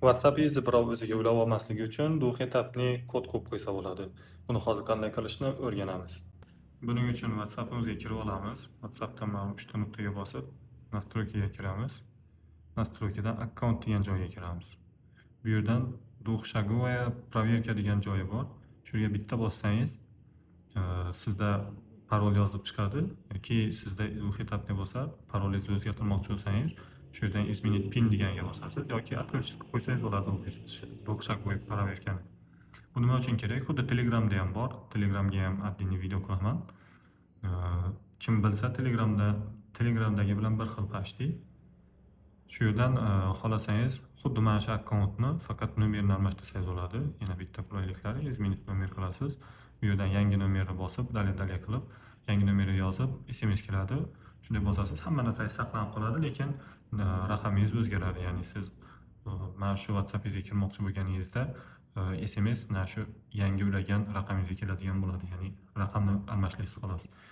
WhatsAppingizni birov o'ziga ulab olmasligi uchun bu etapni kod qo'yib qo'ysa bo'ladi. Buni hozir qanday qilishni o'rganamiz. Buning uchun WhatsAppimizga kirib olamiz. WhatsAppdan mana 3 ta nuqtaga bosib, nastroykaga kiramiz. Nastroykadan akkaunt degan joyga kiramiz. Bu yerdan dushagovaya proverka degan joyi bor. Shu yerga bitta bossangiz, sizda parol yozib chiqadi yoki sizda u etapni bo'lsa, parolingizni o'zgartirmoqchi bo'lsangiz, shu yerdan izmenit pin deganga bosasiz yoki отключить qilib qo'ysangiz bo'ladi dushagovoy proverkani. Bu nima uchun kerak? Xuddi Telegramda ham bor. Telegramga ham odдельный video qilaman. Kim bilsa Telegramdagi bilan bir xil почти. Shu yerdan xohlasangiz xuddi mana shu akkauntni faqat nomerni almashtirsangiz bo'ladi. Yana bitta qulayliklari izmenit nomer qilasiz. Bu yerdan yangi nomerni bosib, dalil qilib, yangi nomerni yozib, SMS keladi. Shunday bosasiz, hamma narsangiz saqlanib qoladi, lekin raqamingiz o'zgaradi. Ya'ni siz mana shu WhatsAppingizga kirmoqchi bo'lganingizda SMS mana shu yangi ulagan raqamingizga keladigan bo'ladi. Ya'ni raqamni almashtirasiz xolos.